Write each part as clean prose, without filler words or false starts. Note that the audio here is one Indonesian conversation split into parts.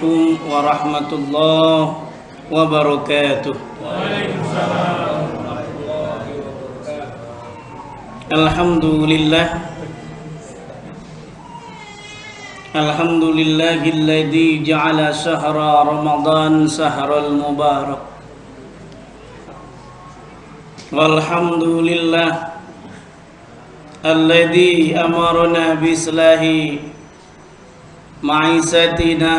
Assalamualaikum warahmatullahi wabarakatuh. Alhamdulillah, alhamdulillahilladzi ja'ala syahra Ramadan syahral mubarak. Walhamdulillah alladzi amarna bislahi ma'isatina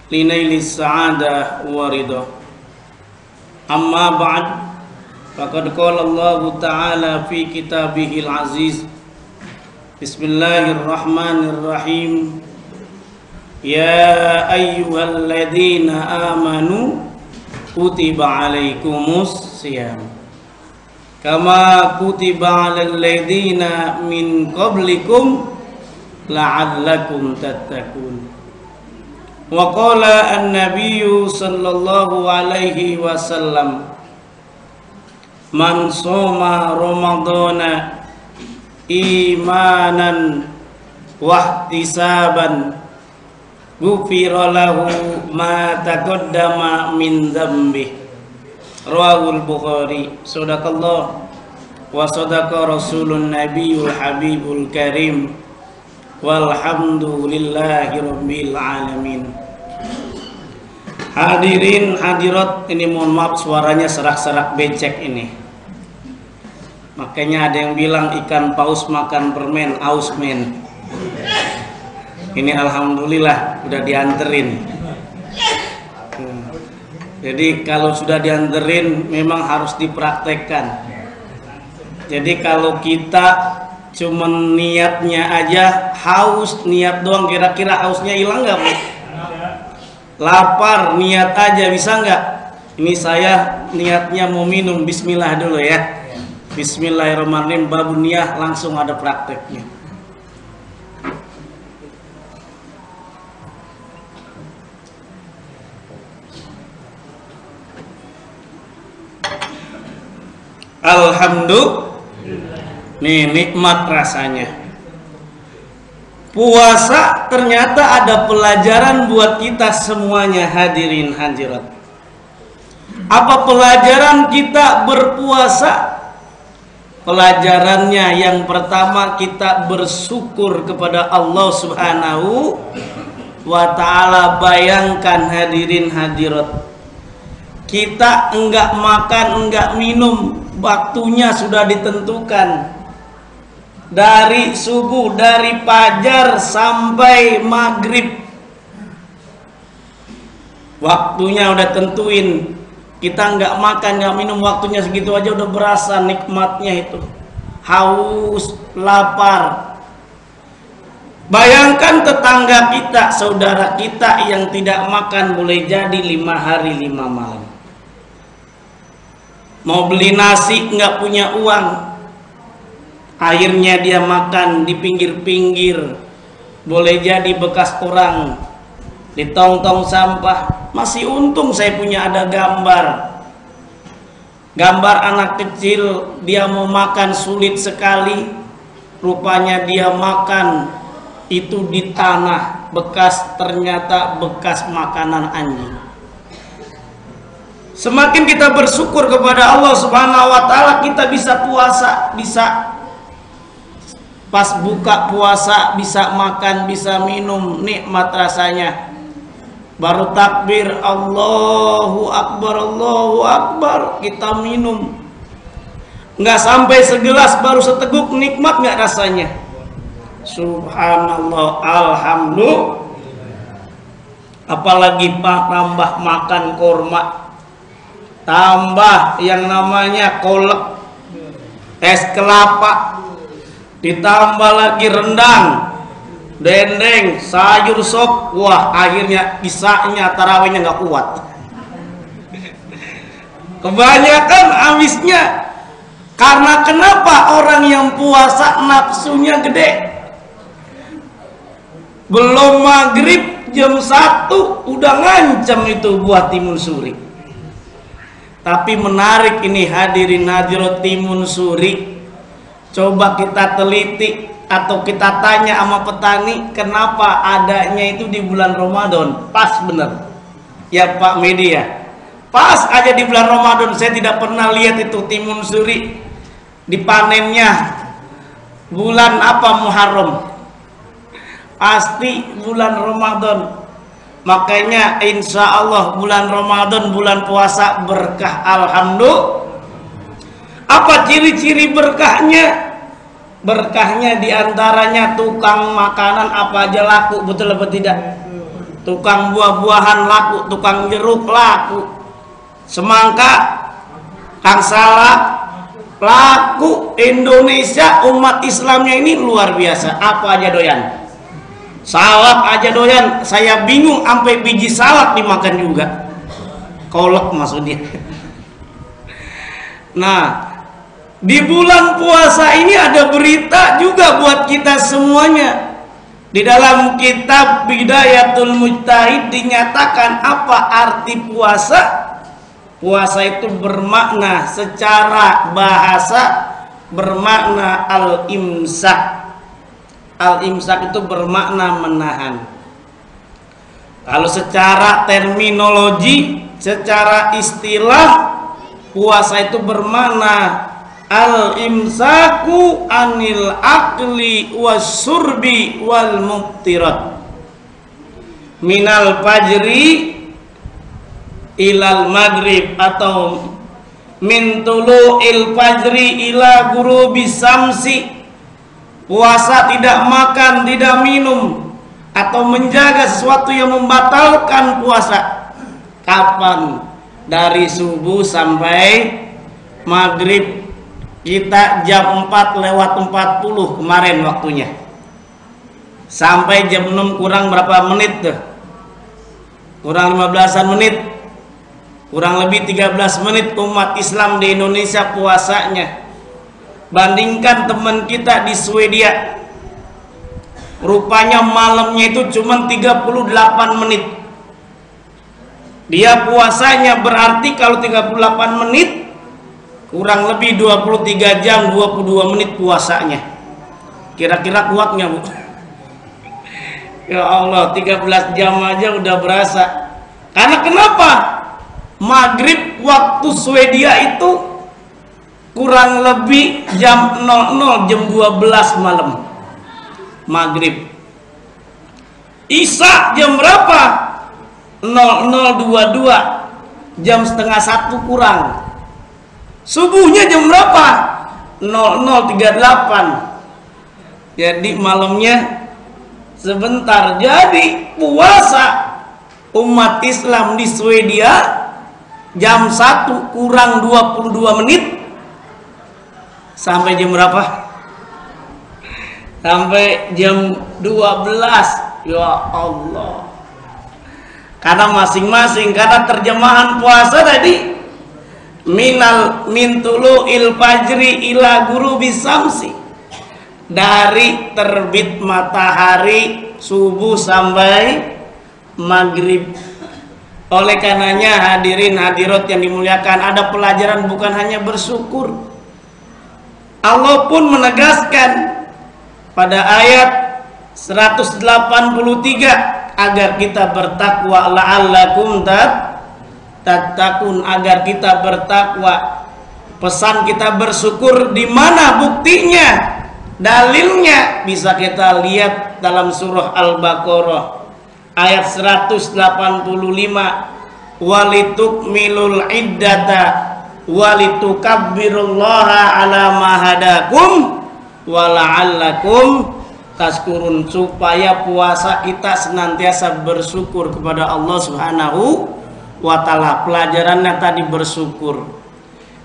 linailis sa'adah wa ridha. Amma ba'd, faqad qala Allah Ta'ala fi kitabihil aziz. Bismillahirrahmanirrahim. Ya ayyuhalladzina amanu kutiba alaikumus siyam kama kutiba alal ladzina min qablikum la'allakum tattaqun. Wa qala an-nabiyyu sallallahu alaihi wasallam, man shoma ramadhana imanan wa ihtisaban ghufira lahu ma taqaddama min dzambi. Rawahul Bukhari. Shadaqallah wa shadaqa rasulun nabiyul habibul karim. Walhamdulillahi rabbil alamin. Hadirin hadirat, ini mohon maaf suaranya serak-serak becek ini. Makanya ada yang bilang ikan paus makan permen, aus men. Ini alhamdulillah sudah dianterin. Jadi kalau sudah dianterin memang harus dipraktekkan. Jadi kalau kita cuman niatnya aja haus, niat doang, kira-kira hausnya hilang nggak Bu? Lapar, niat aja bisa nggak? Ini saya niatnya mau minum, bismillah dulu ya. Bismillahirrahmanirrahim, babun niyah, langsung ada prakteknya. Alhamdulillah. Nih nikmat rasanya. Puasa ternyata ada pelajaran buat kita semuanya, hadirin hadirat. Apa pelajaran kita berpuasa? Pelajarannya yang pertama, kita bersyukur kepada Allah Subhanahu wa ta'ala. Bayangkan hadirin hadirat, kita enggak makan, enggak minum, waktunya sudah ditentukan. Dari subuh, dari fajar sampai maghrib, waktunya udah tentuin. Kita nggak makan, nggak minum, waktunya segitu aja udah berasa nikmatnya itu. Haus, lapar. Bayangkan tetangga kita, saudara kita yang tidak makan boleh jadi 5 hari 5 malam. Mau beli nasi nggak punya uang, akhirnya dia makan di pinggir-pinggir, boleh jadi bekas orang di tong-tong sampah. Masih untung saya punya ada gambar anak kecil, dia mau makan sulit sekali, rupanya dia makan itu di tanah bekas, ternyata bekas makanan anjing. Semakin kita bersyukur kepada Allah Subhanahu wa ta'ala, kita bisa puasa, bisa pas buka puasa, bisa makan, bisa minum, nikmat rasanya. Baru takbir Allahu Akbar, kita minum. Nggak sampai segelas, baru seteguk, nikmat nggak rasanya? Subhanallah, alhamdulillah. Apalagi Pak tambah makan korma, tambah yang namanya kolak, es kelapa, ditambah lagi rendang, dendeng, sayur sop. Wah, akhirnya isanya, tarawihnya nggak kuat. Kebanyakan habisnya. Karena kenapa? Orang yang puasa nafsunya gede. Belum maghrib jam 1 udah ngancam itu buat timun suri. Tapi menarik ini hadirin hadirat, timun suri, coba kita teliti, atau kita tanya sama petani kenapa adanya itu di bulan Ramadan, pas bener ya Pak Media, pas aja di bulan Ramadan. Saya tidak pernah lihat itu timun suri dipanennya bulan apa, Muharram, pasti bulan Ramadan. Makanya insya Allah bulan Ramadan bulan puasa berkah. Alhamdulillah. Apa ciri-ciri berkahnya? Berkahnya diantaranya tukang makanan apa aja laku, betul apa tidak? Tukang buah-buahan laku, tukang jeruk laku, semangka, kang salak laku. Indonesia umat Islamnya ini luar biasa, apa aja doyan. Salak aja doyan, saya bingung sampai biji salak dimakan juga. Kolak maksudnya. Nah, di bulan puasa ini ada berita juga buat kita semuanya. Di dalam kitab Bidayatul Mujtahid dinyatakan apa arti puasa. Puasa itu bermakna secara bahasa bermakna al-imsak. Al-imsak itu bermakna menahan. Kalau secara terminologi, secara istilah, puasa itu bermakna al-imsaku anil akli wasurbi wal muftirat minal fajri ilal maghrib, atau min tulu'il fajri ila ghurubis samsi. Puasa tidak makan, tidak minum, atau menjaga sesuatu yang membatalkan puasa. Kapan? Dari subuh sampai maghrib. Kita jam 4:40 kemarin waktunya, sampai jam 6 kurang berapa menit tuh? Kurang 15-an menit, kurang lebih 13 menit umat Islam di Indonesia puasanya. Bandingkan teman kita di Swedia, rupanya malamnya itu cuma 38 menit. Dia puasanya berarti kalau 38 menit kurang lebih 23 jam 22 menit puasanya. Kira-kira kuatnya Bu? Ya Allah, 13 jam aja udah berasa. Karena kenapa? Maghrib waktu Swedia itu kurang lebih jam 00, jam 12 malam. Maghrib. Isya jam berapa? 00.22, jam setengah 1 kurang. Subuhnya jam berapa? 00.38. Jadi malamnya sebentar. Jadi puasa umat Islam di Swedia jam 1 kurang 22 menit sampai jam berapa? Sampai jam 12. Ya Allah. Karena masing-masing, karena terjemahan puasa tadi min tulu'il fajri ila ghurubis samsi, dari terbit matahari subuh sampai maghrib. Oleh karenanya hadirin hadirat yang dimuliakan, ada pelajaran bukan hanya bersyukur. Allah pun menegaskan pada ayat 183 agar kita bertakwa, la'allakum tattaqun, agar kita bertakwa. Pesan kita bersyukur di mana buktinya? Dalilnya bisa kita lihat dalam surah Al-Baqarah ayat 185, walitukmilul iddata walitukabbirullaha ala ma hadakum wala'allakum tashkurun, supaya puasa kita senantiasa bersyukur kepada Allah Subhanahu wa ta'ala. Pelajarannya tadi bersyukur.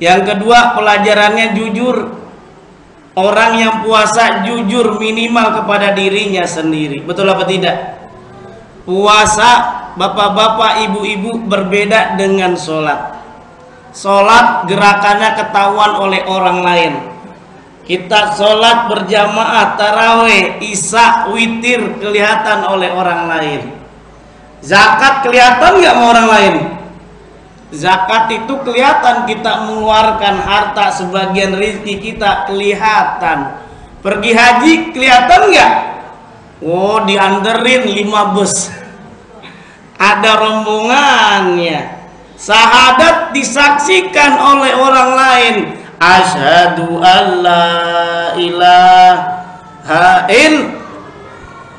Yang kedua, pelajarannya jujur. Orang yang puasa jujur minimal kepada dirinya sendiri. Betul apa tidak? Puasa bapak-bapak, ibu-ibu berbeda dengan sholat. Sholat gerakannya ketahuan oleh orang lain. Kita sholat berjamaah, taraweh, isya, witir kelihatan oleh orang lain. Zakat kelihatan nggak sama orang lain? Zakat itu kelihatan kita mengeluarkan harta, sebagian rezeki kita kelihatan. Pergi haji kelihatan nggak? Oh, dianterin 5 bus. Ada rombongannya. Syahadat disaksikan oleh orang lain. Asyhadu alla ilaha illallah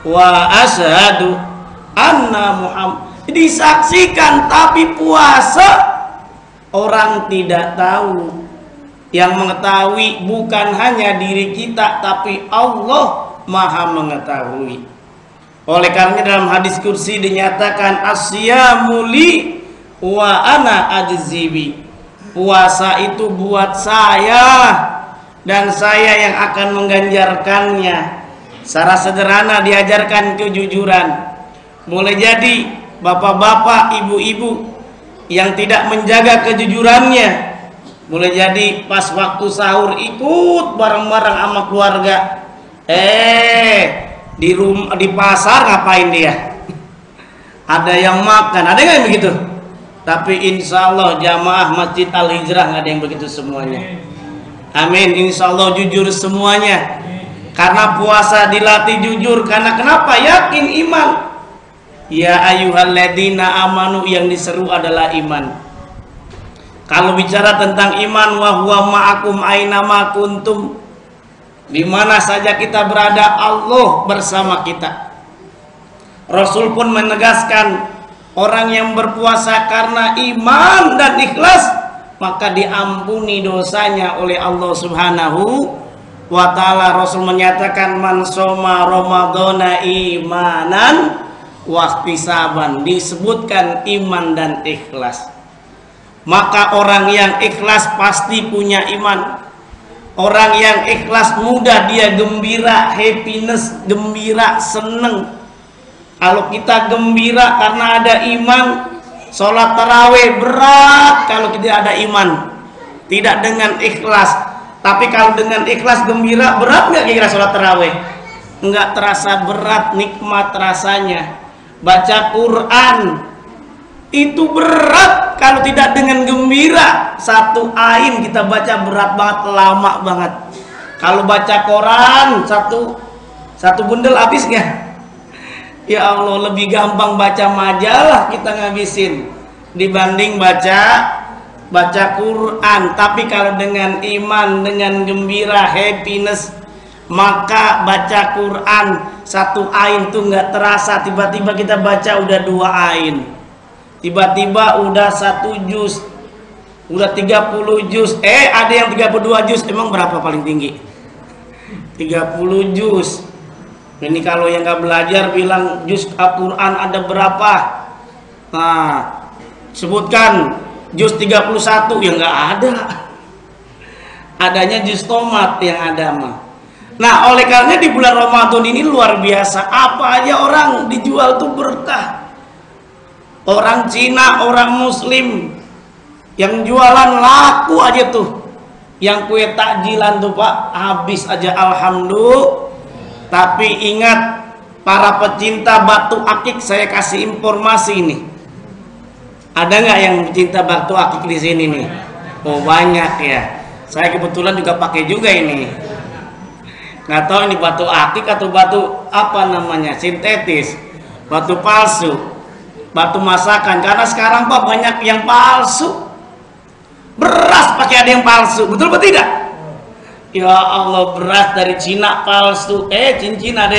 wa asyhadu anna Muhammad. Disaksikan, tapi puasa orang tidak tahu. Yang mengetahui bukan hanya diri kita, tapi Allah Maha mengetahui. Oleh karena dalam hadis kursi dinyatakan asyamu li wa ana ajzibi. Puasa itu buat saya dan saya yang akan mengganjarkannya. Secara sederhana diajarkan kejujuran. Mulai jadi bapak-bapak, ibu-ibu yang tidak menjaga kejujurannya. Mulai jadi pas waktu sahur ikut bareng-bareng sama keluarga. Di pasar ngapain dia? Ada yang makan, ada nggak yang begitu? Tapi insya Allah jamaah Masjid Al-Hijrah nggak ada yang begitu semuanya. Amin. Insya Allah jujur semuanya. Karena puasa dilatih jujur. Karena kenapa? Yakin iman. Ya ayyuhalladzina amanu, yang diseru adalah iman. Kalau bicara tentang iman, wa huwa ma'akum aina ma kuntum. Di mana saja kita berada, Allah bersama kita. Rasul pun menegaskan, orang yang berpuasa karena iman dan ikhlas, maka diampuni dosanya oleh Allah Subhanahu wa ta'ala. Rasul menyatakan, man shoma ramadhana imanan wa ihtisaban. Disebutkan iman dan ikhlas. Maka orang yang ikhlas pasti punya iman. Orang yang ikhlas mudah dia gembira, happiness, gembira, seneng. Kalau kita gembira karena ada iman, sholat tarawih berat kalau tidak ada iman, tidak dengan ikhlas. Tapi kalau dengan ikhlas gembira, berat nggak kira sholat tarawih? Nggak terasa berat, nikmat rasanya. Baca Quran itu berat kalau tidak dengan gembira. Satu ain kita baca berat banget, lama banget. Kalau baca Quran satu bundel habis nggak? Ya Allah, lebih gampang baca majalah kita ngabisin dibanding baca Quran. Tapi kalau dengan iman, dengan gembira, happiness, maka baca Quran satu ain tuh nggak terasa. Tiba-tiba kita baca udah 2 ain. Tiba-tiba udah 1 juz, udah 30 juz. Ada yang 32 juz. Emang berapa paling tinggi? 30 juz. Ini kalau yang nggak belajar bilang juz Al-Quran ada berapa? Nah, sebutkan juz 31, yang nggak ada. Adanya juz tomat yang ada mah. Nah, oleh karena di bulan Ramadan ini luar biasa. Apa aja orang dijual tuh berkah. Orang Cina, orang Muslim yang jualan laku aja tuh. Yang kue takjilan tuh Pak, habis aja alhamdulillah. Tapi ingat, para pecinta batu akik, saya kasih informasi nih. Ada nggak yang pecinta batu akik di sini nih? Oh banyak ya. Saya kebetulan juga pakai juga ini. Nggak tahu ini batu akik atau batu apa namanya, sintetis, batu palsu, batu masakan. Karena sekarang Pak banyak yang palsu. Beras pakai ada yang palsu, betul apa tidak? Ya Allah, beras dari Cina palsu. Cincin ada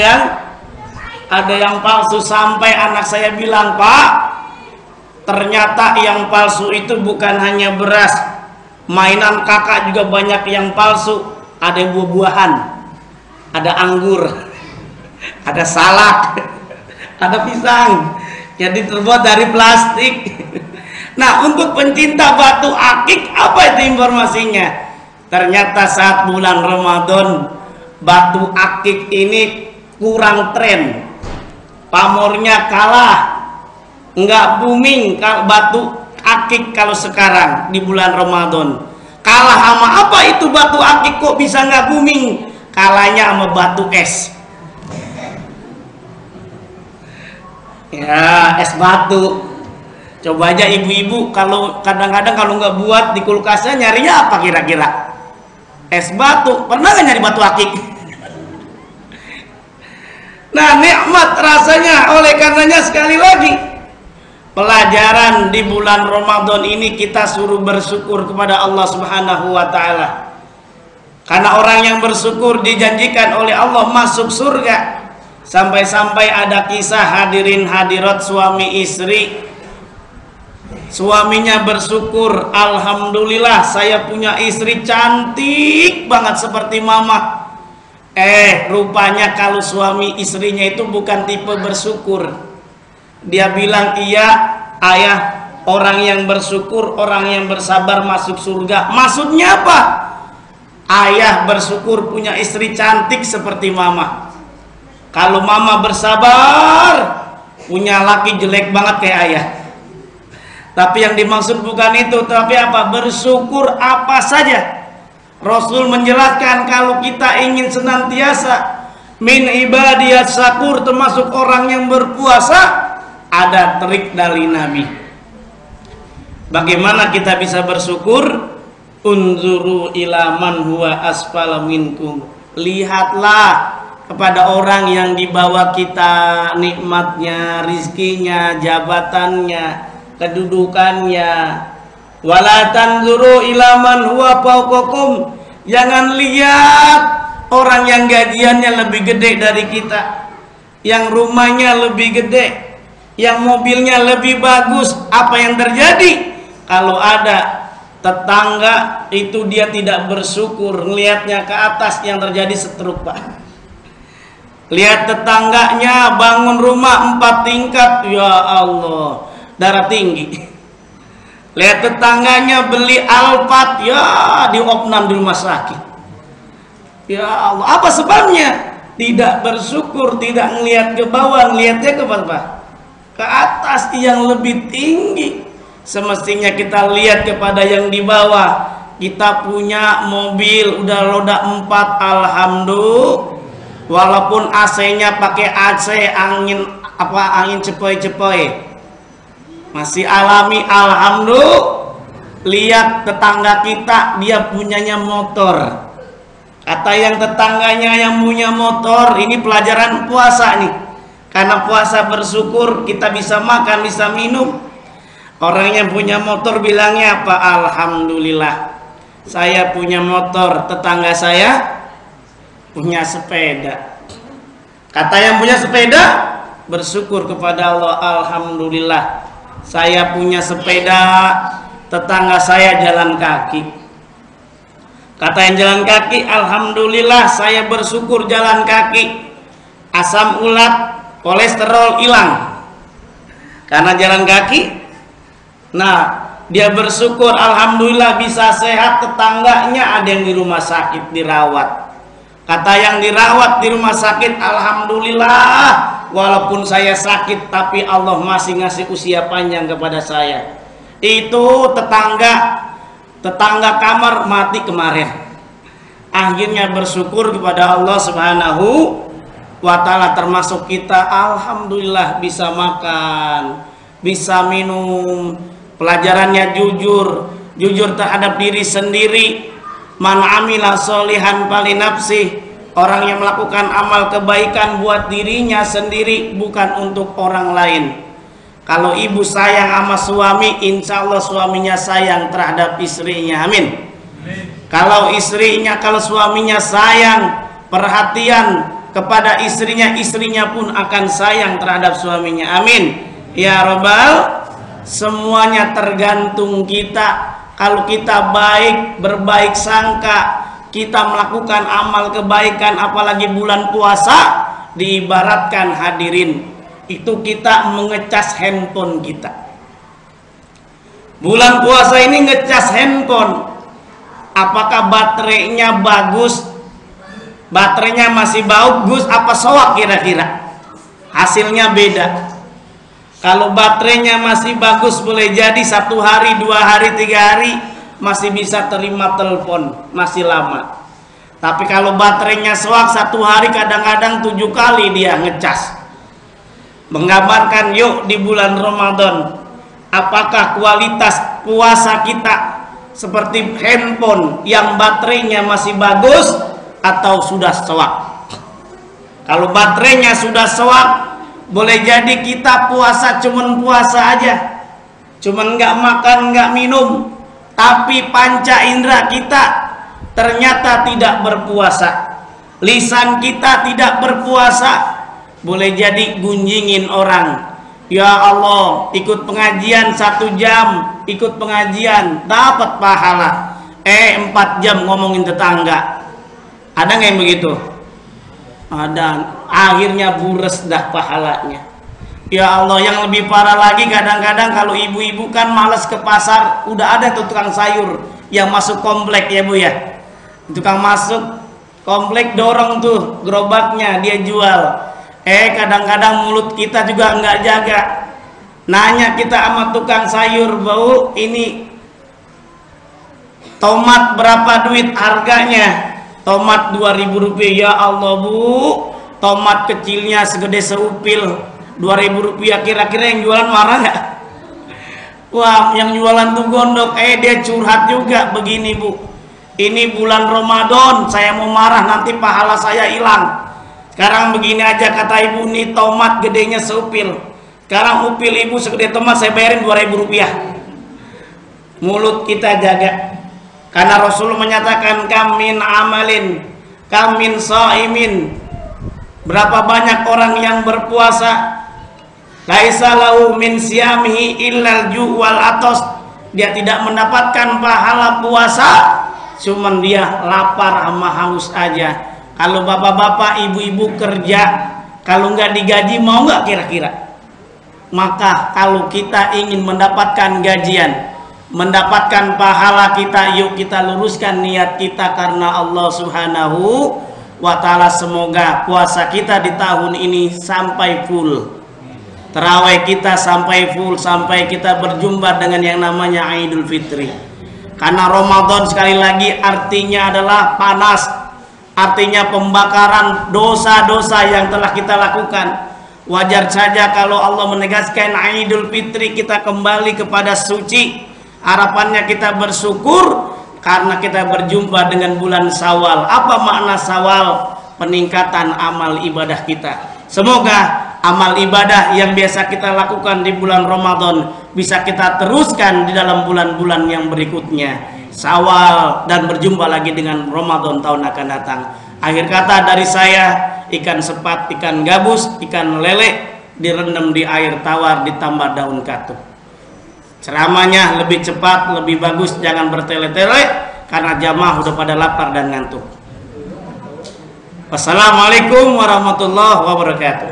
yang palsu. Sampai anak saya bilang, Pak, ternyata yang palsu itu bukan hanya beras, mainan kakak juga banyak yang palsu. Ada buah-buahan, ada anggur, ada salak, ada pisang, jadi terbuat dari plastik. Nah, untuk pencinta batu akik, apa itu informasinya? Ternyata saat bulan Ramadan, batu akik ini kurang tren, pamornya kalah, nggak booming kalau batu akik kalau sekarang di bulan Ramadan. Kalah sama apa itu batu akik, kok bisa nggak booming? Kalahnya sama batu es. Ya, es batu. Coba aja ibu-ibu, kalau kadang-kadang kalau nggak buat di kulkasnya, nyarinya apa kira-kira? Es batu. Pernah nggak nyari batu akik? Nah, nikmat rasanya. Oleh karenanya sekali lagi, pelajaran di bulan Ramadan ini kita suruh bersyukur kepada Allah Subhanahu wa taala. Karena orang yang bersyukur dijanjikan oleh Allah masuk surga. Sampai-sampai ada kisah hadirin hadirat suami istri. Suaminya bersyukur, alhamdulillah saya punya istri cantik banget seperti mama. Rupanya kalau suami istrinya itu bukan tipe bersyukur. Dia bilang, iya ayah, orang yang bersyukur, orang yang bersabar masuk surga. Maksudnya apa? Ayah bersyukur punya istri cantik seperti mama. Kalau mama bersabar punya laki jelek banget kayak ayah. Tapi yang dimaksud bukan itu, tapi apa? Bersyukur apa saja. Rasul menjelaskan kalau kita ingin senantiasa min ibadiyat syakur, termasuk orang yang berpuasa, ada trik dari Nabi. Bagaimana kita bisa bersyukur? Unzuru ila man huwa asfala minkum. Lihatlah kepada orang yang di bawah kita, nikmatnya, rizkinya, jabatannya, kedudukannya. Wala tanzuru ila man huwa fawqakum. Jangan lihat orang yang gajiannya lebih gede dari kita, yang rumahnya lebih gede, yang mobilnya lebih bagus. Apa yang terjadi? Kalau ada tetangga itu dia tidak bersyukur, ngelihatnya ke atas, yang terjadi setruk, Pak. Lihat tetangganya bangun rumah 4 tingkat, ya Allah, darah tinggi. Lihat tetangganya beli Alphard, ya diopnam di rumah sakit. Ya Allah, apa sebabnya? Tidak bersyukur, tidak ngelihat ke bawah, ngelihatnya ke bawah, ke atas yang lebih tinggi. Semestinya kita lihat kepada yang di bawah. Kita punya mobil udah roda 4, alhamdulillah. Walaupun AC-nya pakai AC angin cepoi-cepoi, masih alami, alhamdulillah. Lihat tetangga kita, dia punyanya motor. Kata yang tetangganya yang punya motor, ini pelajaran puasa nih. Karena puasa bersyukur, kita bisa makan, bisa minum. Orang yang punya motor bilangnya apa? Alhamdulillah, saya punya motor, tetangga saya punya sepeda. Kata yang punya sepeda, bersyukur kepada Allah, alhamdulillah, saya punya sepeda, tetangga saya jalan kaki. Kata yang jalan kaki, alhamdulillah, saya bersyukur jalan kaki. Asam urat, kolesterol hilang karena jalan kaki. Nah, dia bersyukur, alhamdulillah bisa sehat. Tetangganya ada yang di rumah sakit dirawat. Kata yang dirawat di rumah sakit, alhamdulillah, walaupun saya sakit tapi Allah masih ngasih usia panjang kepada saya. Itu tetangga kamar mati kemarin. Akhirnya bersyukur kepada Allah Subhanahu wa ta'ala, termasuk kita, alhamdulillah bisa makan, bisa minum. Pelajarannya jujur terhadap diri sendiri. Man amila solihan fali nafsih. Orang yang melakukan amal kebaikan buat dirinya sendiri, bukan untuk orang lain. Kalau ibu sayang sama suami, insya Allah suaminya sayang terhadap istrinya. Amin. Kalau suaminya sayang, perhatian kepada istrinya, istrinya pun akan sayang terhadap suaminya. Amin. Ya Rabbal, semuanya tergantung kita. Kalau kita baik, berbaik sangka, kita melakukan amal kebaikan, apalagi bulan puasa, diibaratkan hadirin, itu kita mengecas handphone kita. Bulan puasa ini ngecas handphone, apakah baterainya bagus, baterainya masih bagus, apa soak kira-kira? Hasilnya beda. Kalau baterainya masih bagus, boleh jadi 1 hari, 2 hari, 3 hari masih bisa terima telepon, masih lama. Tapi kalau baterainya soak, 1 hari kadang-kadang 7 kali dia ngecas. Menggambarkan yuk di bulan Ramadan, apakah kualitas puasa kita seperti handphone yang baterainya masih bagus atau sudah soak? Kalau baterainya sudah sewak, boleh jadi kita puasa cuman puasa aja, cuman nggak makan nggak minum, tapi panca indera kita ternyata tidak berpuasa. Lisan kita tidak berpuasa, boleh jadi gunjingin orang. Ya Allah, ikut pengajian 1 jam, ikut pengajian dapat pahala. 4 jam ngomongin tetangga. Ada nggak yang begitu? Ada. Akhirnya bures dah pahalanya. Ya Allah, yang lebih parah lagi kadang-kadang kalau ibu-ibu kan malas ke pasar, udah ada tuh tukang sayur yang masuk komplek ya Bu ya. Tukang masuk komplek dorong tuh gerobaknya dia jual. Kadang-kadang mulut kita juga nggak jaga. Nanya kita sama tukang sayur, "Bau, ini tomat berapa duit harganya?" Tomat 2.000 rupiah. Ya Allah Bu, tomat kecilnya segede seupil, 2.000 rupiah. Kira-kira yang jualan marah nggak? Wah, yang jualan tuh gondok. Dia curhat juga begini Bu, ini bulan Ramadan saya mau marah nanti pahala saya hilang. Sekarang begini aja kata ibu, nih tomat gedenya seupil. Sekarang upil ibu segede tomat saya bayarin 2.000 rupiah. Mulut kita jaga. Karena Rasul menyatakan kamin amalin, kamin shaimin. Berapa banyak orang yang berpuasa, laisa lahu min siyamihi illal ju' wal atos. Dia tidak mendapatkan pahala puasa, cuman dia lapar sama haus aja. Kalau bapak-bapak, ibu-ibu kerja, kalau nggak digaji mau nggak kira-kira? Maka kalau kita ingin mendapatkan gajian, mendapatkan pahala kita, yuk kita luruskan niat kita karena Allah Subhanahu wa Ta'ala. Semoga puasa kita di tahun ini sampai full, tarawih kita sampai full, sampai kita berjumpa dengan yang namanya Idul Fitri. Karena Ramadan sekali lagi artinya adalah panas, artinya pembakaran dosa-dosa yang telah kita lakukan. Wajar saja kalau Allah menegaskan Idul Fitri kita kembali kepada suci. Harapannya kita bersyukur karena kita berjumpa dengan bulan Syawal. Apa makna Syawal? Peningkatan amal ibadah kita. Semoga amal ibadah yang biasa kita lakukan di bulan Ramadan bisa kita teruskan di dalam bulan-bulan yang berikutnya, Syawal, dan berjumpa lagi dengan Ramadan tahun akan datang. Akhir kata dari saya, ikan sepat, ikan gabus, ikan lele direndam di air tawar ditambah daun katu. Ceramahnya lebih cepat, lebih bagus, jangan bertele-tele karena jamaah udah pada lapar dan ngantuk. Wassalamualaikum warahmatullahi wabarakatuh.